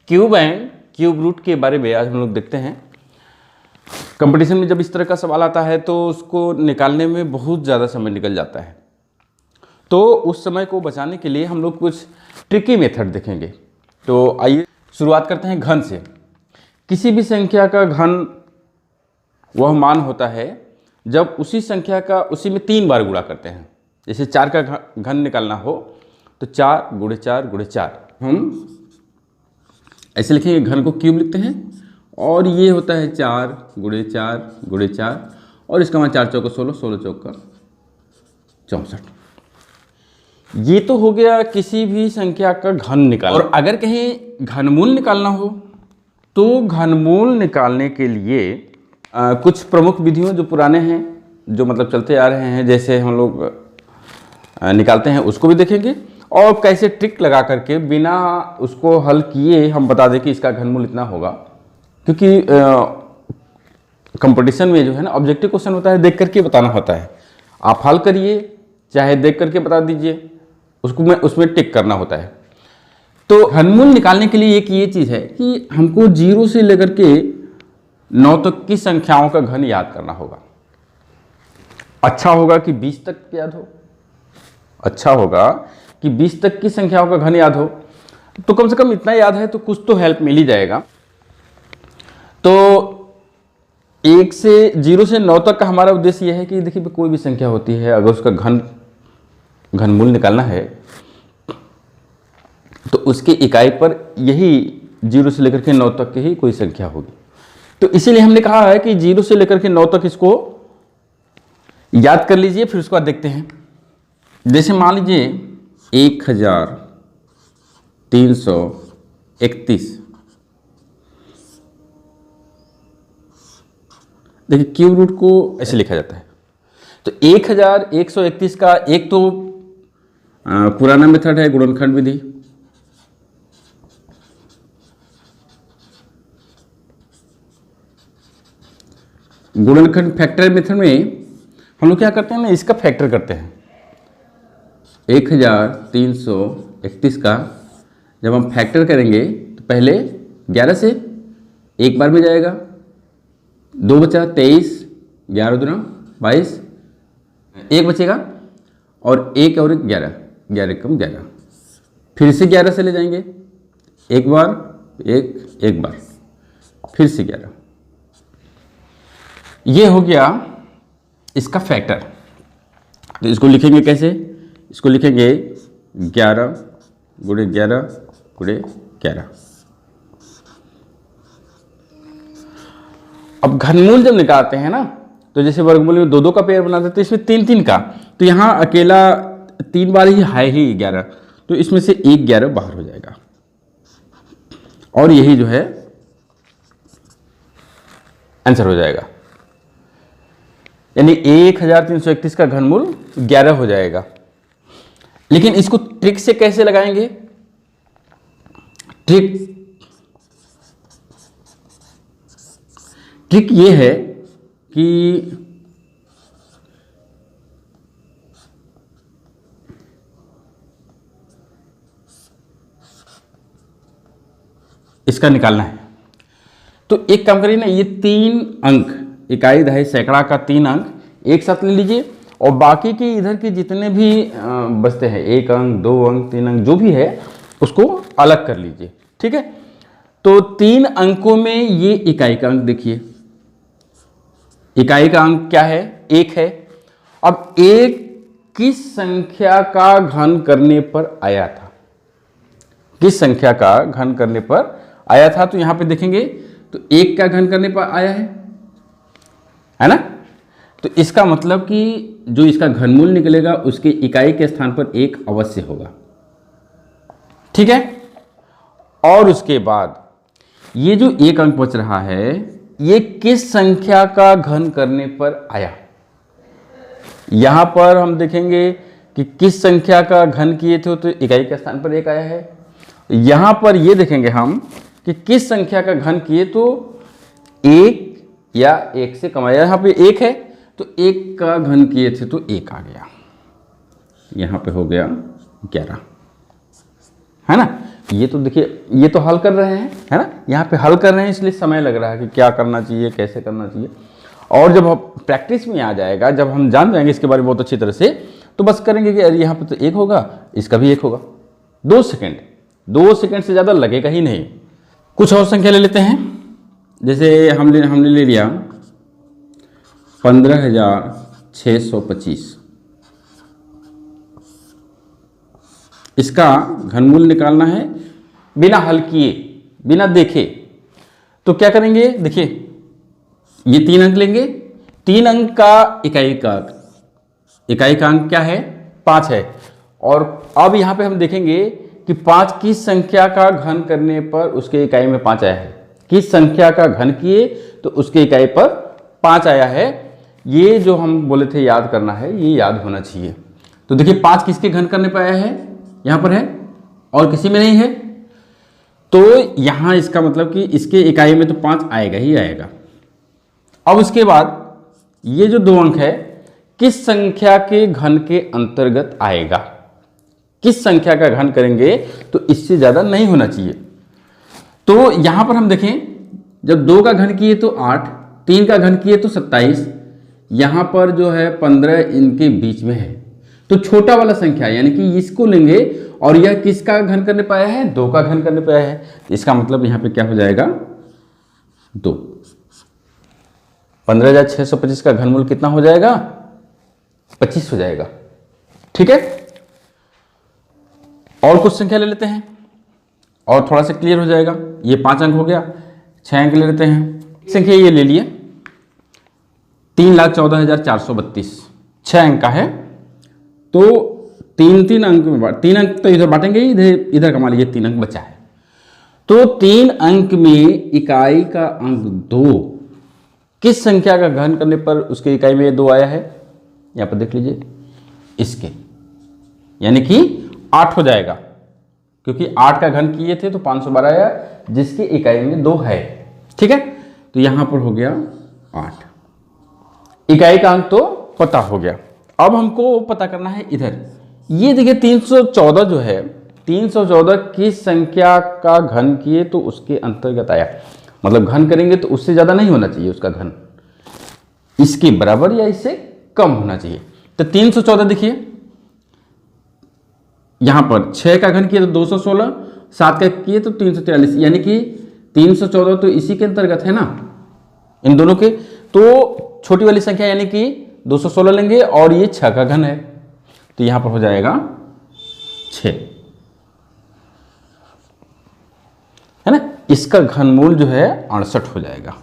Cube and cube root के बारे में आज हम लोग देखते हैं। कंपटीशन में जब इस तरह का सवाल आता है तो उसको निकालने में बहुत ज़्यादा समय निकल जाता है, तो उस समय को बचाने के लिए हम लोग कुछ ट्रिकी मेथड देखेंगे। तो आइए शुरुआत करते हैं घन से। किसी भी संख्या का घन वह मान होता है जब उसी संख्या का उसी में 3 बार गुणा करते हैं। जैसे 4 का घन निकालना हो तो 4 × 4 × 4 हम ऐसे लिखेंगे, घन को क्यूब लिखते हैं और ये होता है 4 × 4 × 4 और इसका मान 4 चौका 16, 16 चौका 64। ये तो हो गया किसी भी संख्या का घन निकालना। और अगर कहीं घनमूल निकालना हो तो घनमूल निकालने के लिए कुछ प्रमुख विधियों जो पुराने हैं, जो मतलब चलते आ रहे हैं, जैसे हम लोग निकालते हैं उसको भी देखेंगे और कैसे ट्रिक लगा करके बिना उसको हल किए हम बता दें कि इसका घनमूल इतना होगा। क्योंकि कंपटीशन में जो है ना ऑब्जेक्टिव क्वेश्चन होता है, देख करके बताना होता है। आप हल करिए चाहे देख करके बता दीजिए, उसमें टिक करना होता है। तो घनमूल निकालने के लिए एक ये चीज़ है कि हमको 0 से लेकर के 9 तक की संख्याओं का घन याद करना होगा। अच्छा होगा कि 20 तक याद हो, अच्छा होगा कि 20 तक की संख्याओं का घन याद हो, तो कम से कम इतना याद है तो कुछ तो हेल्प मिल ही जाएगा। तो 0 से 9 तक का हमारा उद्देश्य यह है कि देखिए कोई भी संख्या होती है, अगर उसका घनमूल निकालना है तो उसकी इकाई पर यही 0 से लेकर के 9 तक की ही कोई संख्या होगी। तो इसीलिए हमने कहा है कि 0 से लेकर के 9 तक इसको याद कर लीजिए, फिर उसके बाद देखते हैं। जैसे मान लीजिए 1331। देखिए क्यूब रूट को ऐसे लिखा जाता है। तो 1131 का एक तो पुराना मेथड है गुणनखंड विधि, गुणनखंड फैक्टर मेथड में हम लोग क्या करते हैं ना, इसका फैक्टर करते हैं। 1331 का जब हम फैक्टर करेंगे तो पहले 11 से एक बार में जाएगा, 2 बचा 23, 11 दूना 22, 1 बचेगा और 1 और 11, 11 कम 11, फिर से 11 से ले जाएंगे, एक बार एक बार, फिर से 11। ये हो गया इसका फैक्टर। तो इसको लिखेंगे कैसे, इसको लिखेंगे 11 × 11 × 11। अब घनमूल जब निकालते हैं ना, तो जैसे वर्गमूल में 2 का पेयर बनाते थे, इसमें 3 का, तो यहाँ अकेला 3 बार ही है ही 11, तो इसमें से एक 11 बाहर हो जाएगा और यही जो है आंसर हो जाएगा। यानी 1331 का घनमूल 11 हो जाएगा। लेकिन इसको ट्रिक से कैसे लगाएंगे? ट्रिक ये है कि इसका निकालना है। तो एक काम करिए ना, ये 3 अंक, इकाई दहाई सैकड़ा का 3 अंक एक साथ ले लीजिए और बाकी के इधर के जितने भी बचते हैं, 1 अंक 2 अंक 3 अंक जो भी है उसको अलग कर लीजिए। ठीक है, तो 3 अंकों में ये इकाई का अंक देखिए, इकाई का अंक क्या है? 1 है। अब 1 किस संख्या का घन करने पर आया था? किस संख्या का घन करने पर आया था? तो यहां पे देखेंगे तो 1 का घन करने पर आया है ना। तो इसका मतलब कि जो इसका घनमूल निकलेगा उसके इकाई के स्थान पर 1 अवश्य होगा। ठीक है, और उसके बाद ये जो 1 अंक बच रहा है, ये किस संख्या का घन करने पर आया? यहां पर हम देखेंगे कि किस संख्या का घन किए थे तो इकाई के स्थान पर 1 आया है। यहां पर ये देखेंगे हम कि किस संख्या का घन किए तो 1 या 1 से कम आया। यहाँ पे 1 है तो 1 का घन किए थे तो 1 आ गया, यहाँ पे हो गया 11, है ना। ये तो देखिए, ये तो हल कर रहे हैं, है ना, यहाँ पे हल कर रहे हैं, इसलिए समय लग रहा है कि क्या करना चाहिए, कैसे करना चाहिए। और जब प्रैक्टिस में आ जाएगा, जब हम जान जाएंगे इसके बारे में बहुत अच्छी तरह से, तो बस करेंगे कि अरे यहाँ पे तो 1 होगा, इसका भी 1 होगा। 2 सेकंड से ज़्यादा लगेगा ही नहीं। कुछ और संख्या ले लेते हैं। जैसे हमने ले लिया 15,625। इसका घनमूल निकालना है बिना हल किए, बिना देखे। तो क्या करेंगे, देखिए ये 3 अंक लेंगे। 3 अंक का इकाई का अंक क्या है, 5 है। और अब यहाँ पे हम देखेंगे कि 5 किस संख्या का घन करने पर उसके इकाई में 5 आया है। किस संख्या का घन किए तो उसके इकाई पर 5 आया है। ये जो हम बोले थे याद करना है, ये याद होना चाहिए। तो देखिए 5 किसके घन करने पर आया है, यहाँ पर है और किसी में नहीं है। तो यहाँ इसका मतलब कि इसके इकाई में तो 5 आएगा ही आएगा। अब उसके बाद ये जो 2 अंक है किस संख्या के घन के अंतर्गत आएगा। किस संख्या का घन करेंगे तो इससे ज़्यादा नहीं होना चाहिए। तो यहाँ पर हम देखें, जब 2 का घन किए तो 8, 3 का घन किए तो 27, यहाँ पर जो है 15 इनके बीच में है। तो छोटा वाला संख्या यानी कि इसको लेंगे और यह किसका घन करने पाया है, 2 का घन करने पाया है। इसका मतलब यहाँ पे क्या हो जाएगा, 2। 15,625 का घनमूल कितना हो जाएगा, 25 हो जाएगा। ठीक है, और कुछ संख्या ले लेते हैं और थोड़ा सा क्लियर हो जाएगा। ये 5 अंक हो गया, 6 अंक ले लेते हैं। संख्या ये ले लिए 3,14,432, 6 अंक का है। तो 3 अंक में 3 अंक तो इधर बांटेंगे ही, इधर कमा लीजिए, 3 अंक बचा है। तो 3 अंक में इकाई का अंक 2 किस संख्या का घन करने पर उसके इकाई में 2 आया है, यहां पर देख लीजिए, इसके, यानी कि 8 हो जाएगा, क्योंकि 8 का घन किए थे तो 512 आया, जिसकी इकाई में 2 है। ठीक है, तो यहां पर हो गया 8। इकाई का अंक तो पता हो गया। अब हमको पता करना है इधर, ये देखिए 314 जो है, 314 किस संख्या का घन किए तो उसके अंतर्गत आया। मतलब घन करेंगे तो उससे ज़्यादा नहीं होना चाहिए उसका घन, इसके बराबर या इससे कम होना चाहिए। तो 314 देखिए, यहां पर 6 का घन किए तो 216, 7 का किए तो 343, यानी कि 314 तो इसी के अंतर्गत है ना, इन दोनों के। तो छोटी वाली संख्या यानी कि 216 लेंगे और ये 6 का घन है, तो यहां पर हो जाएगा 6, है ना। इसका घनमूल जो है 68 हो जाएगा।